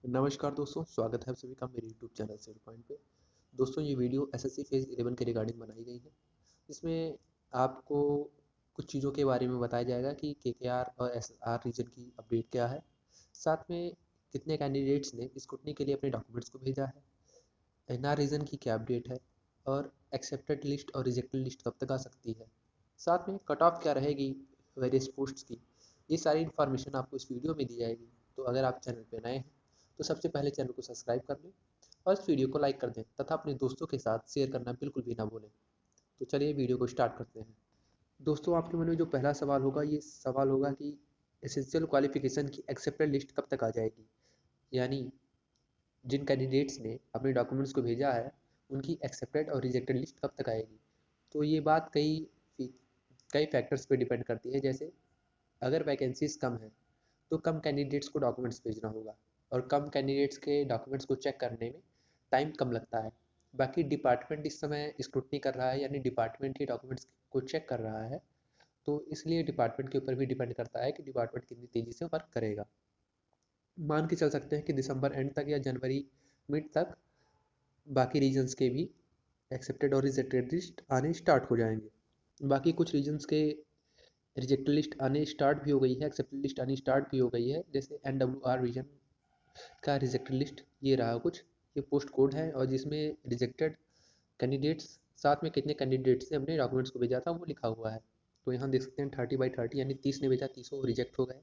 नमस्कार दोस्तों, स्वागत है आप सभी का मेरे यूट्यूब चैनल सेल पॉइंट पे। दोस्तों ये वीडियो एसएससी फेज़ 11 के रिगार्डिंग बनाई गई है। इसमें आपको कुछ चीज़ों के बारे में बताया जाएगा कि केकेआर और एसआर रीजन की अपडेट क्या है। साथ में कितने कैंडिडेट्स ने स्क्रूटनी के लिए अपने डॉक्यूमेंट्स को भेजा है, एनआर रीजन की क्या अपडेट है और एक्सेप्टेड लिस्ट और रिजेक्टेड लिस्ट कब तक आ सकती है। साथ में कट ऑफ क्या रहेगी वेरियस पोस्ट्स की। ये सारी इन्फॉर्मेशन आपको इस वीडियो में दी जाएगी। तो अगर आप चैनल पर नए हैं तो सबसे पहले चैनल को सब्सक्राइब कर लें और इस वीडियो को लाइक कर दें तथा अपने दोस्तों के साथ शेयर करना बिल्कुल भी ना भूलें। तो चलिए वीडियो को स्टार्ट करते हैं। दोस्तों आपके मन में जो पहला सवाल होगा ये सवाल होगा कि एसेंशियल क्वालिफिकेशन की एक्सेप्टेड लिस्ट कब तक आ जाएगी, यानी जिन कैंडिडेट्स ने अपने डॉक्यूमेंट्स को भेजा है उनकी एक्सेप्टेड और रिजेक्टेड लिस्ट कब तक आएगी। तो ये बात कई फैक्टर्स पे डिपेंड करती है। जैसे अगर वैकेंसीज कम है तो कम कैंडिडेट्स को डॉक्यूमेंट्स भेजना होगा और कम कैंडिडेट्स के डॉक्यूमेंट्स को चेक करने में टाइम कम लगता है। बाकी डिपार्टमेंट इस समय स्क्रूटनी कर रहा है, यानी डिपार्टमेंट के डॉक्यूमेंट्स को चेक कर रहा है, तो इसलिए डिपार्टमेंट के ऊपर भी डिपेंड करता है कि डिपार्टमेंट कितनी तेज़ी से वर्क करेगा। मान के चल सकते हैं कि दिसंबर एंड तक या जनवरी मिड तक बाकी रीजन्स के भी एक्सेप्टेड और रिजेक्टेड लिस्ट आने स्टार्ट हो जाएंगे। बाकी कुछ रीजन्स के रिजेक्टेड लिस्ट आने स्टार्ट भी हो गई है, एक्सेप्टेड लिस्ट आनी स्टार्ट भी हो गई है। जैसे NWR रीजन का रिजेक्टेड लिस्ट ये रहा कुछ, ये पोस्ट कोड है और जिसमें रिजेक्टेड कैंडिडेट्स साथ में कितने कैंडिडेट्स ने अपने डॉक्यूमेंट्स को भेजा था वो लिखा हुआ है। तो यहाँ देख सकते हैं 30/30, यानी 30 ने भेजा, 30 रिजेक्ट हो गए।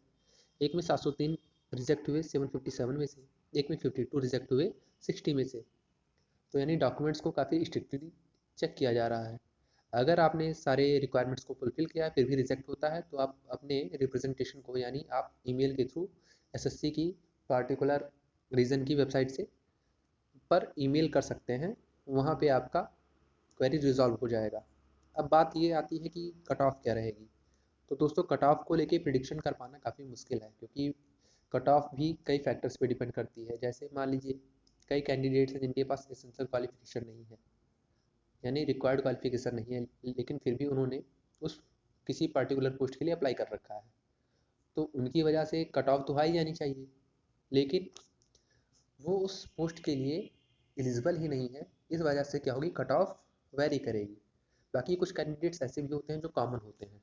एक में 703 रिजेक्ट हुए 757 में से, एक में 52 रिजेक्ट हुए 60 में से। तो यानी डॉक्यूमेंट्स को काफ़ी स्ट्रिक्टली चेक किया जा रहा है। अगर आपने सारे रिक्वायरमेंट्स को फुलफिल किया फिर भी रिजेक्ट होता है तो आप अपने रिप्रेजेंटेशन को, यानी आप ईमेल के थ्रू एसएससी की पार्टिकुलर रीजन की वेबसाइट से पर ईमेल कर सकते हैं। वहाँ पे आपका क्वेरी रिजॉल्व हो जाएगा। अब बात ये आती है कि कट ऑफ क्या रहेगी। तो दोस्तों कट ऑफ को लेके प्रिडिक्शन कर पाना काफ़ी मुश्किल है, क्योंकि कट ऑफ भी कई फैक्टर्स पे डिपेंड करती है। जैसे मान लीजिए कई कैंडिडेट्स हैं जिनके पास एसेंशियल क्वालिफिकेशन नहीं है, यानी रिक्वायर्ड क्वालिफिकेशन नहीं है, लेकिन फिर भी उन्होंने उस किसी पर्टिकुलर पोस्ट के लिए अप्लाई कर रखा है, तो उनकी वजह से कट ऑफ तो हाई जानी चाहिए, लेकिन वो उस पोस्ट के लिए एलिजिबल ही नहीं है। इस वजह से क्या होगी, कट ऑफ वेरी करेगी। बाकी कुछ कैंडिडेट्स ऐसे भी होते हैं जो कॉमन होते हैं।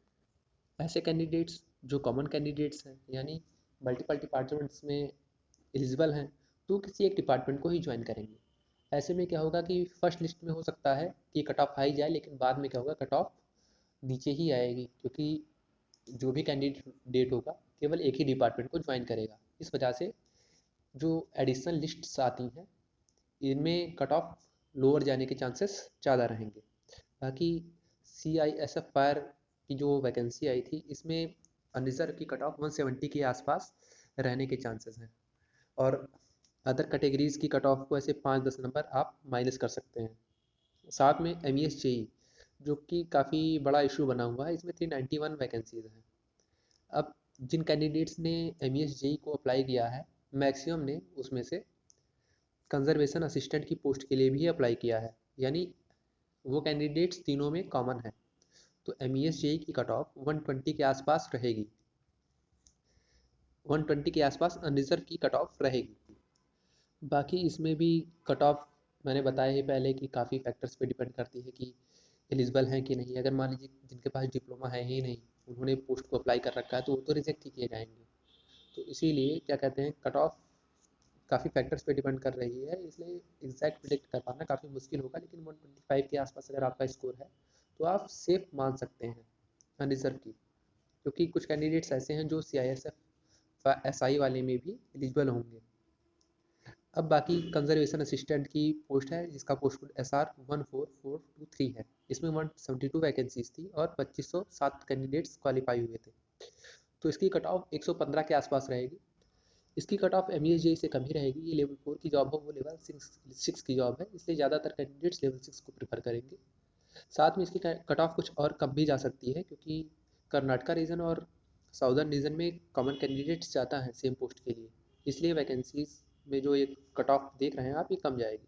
ऐसे कैंडिडेट्स जो कॉमन कैंडिडेट्स हैं, यानी मल्टीपल डिपार्टमेंट्स में एलिजिबल हैं, तो किसी एक डिपार्टमेंट को ही ज्वाइन करेंगे। ऐसे में क्या होगा कि फर्स्ट लिस्ट में हो सकता है कि कट ऑफ हाई जाए, लेकिन बाद में क्या होगा, कट ऑफ नीचे ही आएगी, क्योंकि जो भी कैंडिडेट होगा केवल एक ही डिपार्टमेंट को ज्वाइन करेगा। इस वजह से जो एडिशनल लिस्ट्स आती हैं इनमें कट ऑफ लोअर जाने के चांसेस ज़्यादा रहेंगे। बाकी CISF फायर की जो वैकेंसी आई थी इसमें अनरिजर्व की कट ऑफ 170 के आसपास रहने के चांसेस हैं, और अदर कैटेगरीज की कट ऑफ को ऐसे 5-10 नंबर आप माइनस कर सकते हैं। साथ में MES JEE जो कि काफ़ी बड़ा इशू बना हुआ है, इसमें 391 वैकेंसीज हैं। अब जिन कैंडिडेट्स ने MES JEE को अप्लाई किया है, मैक्सिमम ने उसमें से कंजर्वेशन असिस्टेंट की पोस्ट के लिए भी अप्लाई किया है, यानी वो कैंडिडेट्स तीनों में कॉमन है। तो MES JEE की कट ऑफ 120 के आसपास रहेगी, 120 के आसपास अनरिजर्व की कट ऑफ रहेगी। बाकी इसमें भी कट ऑफ मैंने बताया ही पहले कि काफ़ी फैक्टर्स पे डिपेंड करती है कि एलिजिबल हैं कि नहीं। अगर मान लीजिए जिनके पास डिप्लोमा है ही नहीं, उन्होंने पोस्ट को अप्लाई कर रखा है, तो वो तो रिजेक्ट ही किए जाएंगे। तो इसीलिए क्या कहते हैं, कट ऑफ काफ़ी फैक्टर्स पे डिपेंड कर रही है, इसलिए एग्जैक्ट प्रिडिक्ट कर पाना काफ़ी मुश्किल होगा। लेकिन 125 के आसपास अगर आपका स्कोर है तो आप सेफ मान सकते हैं अनरिजर्व की, क्योंकि कुछ कैंडिडेट्स ऐसे हैं जो CISF SI वाले में भी एलिजिबल होंगे। अब बाकी कंजर्वेशन असिस्टेंट की पोस्ट है जिसका पोस्ट कोड SR14423 है। इसमें 172 वैकेंसीज थी और 2507 कैंडिडेट्स क्वालिफाई हुए थे। तो इसकी कट ऑफ 115 के आसपास रहेगी। इसकी कट ऑफ MES JEE से कम ही रहेगी। ये लेवल 4 की जॉब हो, वो लेवल 6 की जॉब है, इसलिए ज़्यादातर कैंडिडेट्स लेवल 6 को प्रेफर करेंगे। साथ में इसकी कट ऑफ कुछ और कम भी जा सकती है, क्योंकि कर्नाटका रीजन और साउदर्न रीजन में कॉमन कैंडिडेट्स ज़्यादा हैं सेम पोस्ट के लिए, इसलिए वैकेंसीज में जो ये कट ऑफ देख रहे हैं आप, ये कम जाएगी।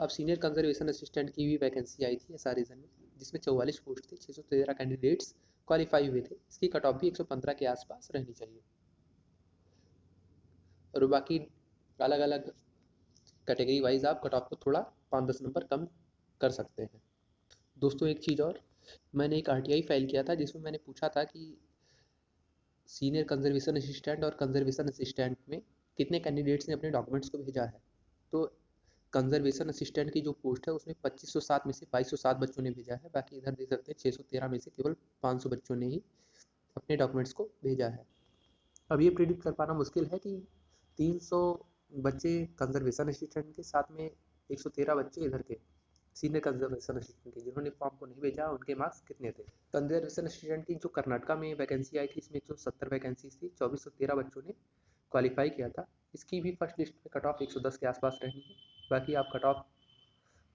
अब सीनियर कंजर्वेशन असिस्टेंट की भी वैकेंसी आई थी SR रीजन में, जिसमें 44 पोस्ट थी, 613 कैंडिडेट्स क्वालिफाई हुए थे। इसकी कट ऑफ भी 115 के आसपास रहनी चाहिए। और बाकी अलग अलग कैटेगरी वाइज आप कट ऑफ को थोड़ा 5-10 नंबर कम कर सकते हैं। दोस्तों एक चीज़ और, मैंने एक आरटीआई फाइल किया था जिसमें मैंने पूछा था कि सीनियर कंजर्वेशन असिस्टेंट और कंजर्वेशन असिस्टेंट में कितने कैंडिडेट्स ने अपने डॉक्यूमेंट्स को भेजा है। तो कंजर्वेशन असिस्टेंट की जो पोस्ट है उसमें 2507 में से 2207 बच्चों ने भेजा है, बाकी इधर देख सकते हैं 613 में से केवल 500 बच्चों ने ही अपने डॉक्यूमेंट्स को भेजा है। अब ये प्रिडिक्ट कर पाना मुश्किल है कि 300 बच्चे कंजर्वेशन असिस्टेंट के साथ में 113 बच्चे इधर के सीनियर कंजर्वेशन असिस्टेंट के जिन्होंने फॉर्म को नहीं भेजा उनके मार्क्स कितने थे। कंजर्वेशन असिस्टेंट की जो कर्नाटका में वैकेंसी आई थी इसमें 170 वैकेंसी थी, 2413 बच्चों ने क्वालिफाई किया था। इसकी भी फर्स्ट लिस्ट में कट ऑफ 110 के आसपास रहनी है। बाकी आप कट ऑफ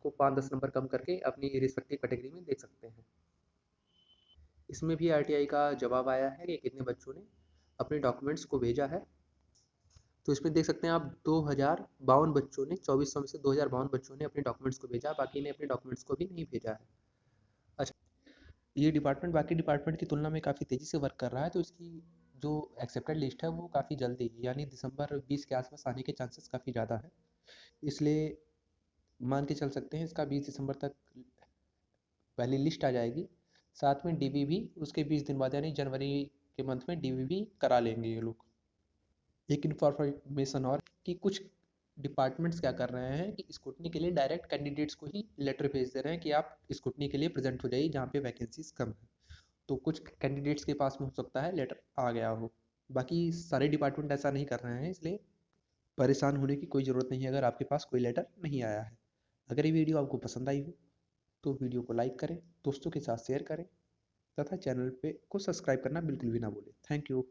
को 5-10 नंबर कम करके अपनी रिस्पेक्टिव कैटेगरी में देख सकते हैं। इसमें भी आरटीआई का जवाब आया है कि कितने बच्चों ने अपने डॉक्यूमेंट्स को भेजा है। तो इसमें देख सकते हैं आप 2052 बच्चों ने 2400 में से 2052 बच्चों ने अपने डॉक्यूमेंट्स को भेजा, बाकी ने अपने डॉक्यूमेंट्स को भी नहीं भेजा है। अच्छा, ये डिपार्टमेंट बाकी डिपार्टमेंट की तुलना में काफ़ी तेज़ी से वर्क कर रहा है, तो इसकी जो एक्सेप्टेड लिस्ट है वो काफ़ी जल्दी यानी दिसंबर 20 के आसपास आने के चांसेस काफ़ी ज़्यादा है। इसलिए मान के चल सकते हैं इसका 20 दिसंबर तक पहली लिस्ट आ जाएगी। साथ में डीवी भी उसके 20 दिन बाद यानी जनवरी के मंथ में डीवी भी करा लेंगे ये लोग। एक इन्फॉर्मेशन और कि कुछ डिपार्टमेंट्स क्या कर रहे हैं कि स्क्रूटनी के लिए डायरेक्ट कैंडिडेट्स को ही लेटर भेज दे रहे हैं कि आप स्क्रूटनी के लिए प्रेजेंट हो जाइए जहाँ पे वैकेंसीज कम है। तो कुछ कैंडिडेट्स के पास में हो सकता है लेटर आ गया हो, बाकी सारे डिपार्टमेंट ऐसा नहीं कर रहे हैं, इसलिए परेशान होने की कोई ज़रूरत नहीं है अगर आपके पास कोई लेटर नहीं आया है। अगर ये वीडियो आपको पसंद आई हो तो वीडियो को लाइक करें, दोस्तों के साथ शेयर करें तथा चैनल पे को सब्सक्राइब करना बिल्कुल भी ना भूलें। Thank you.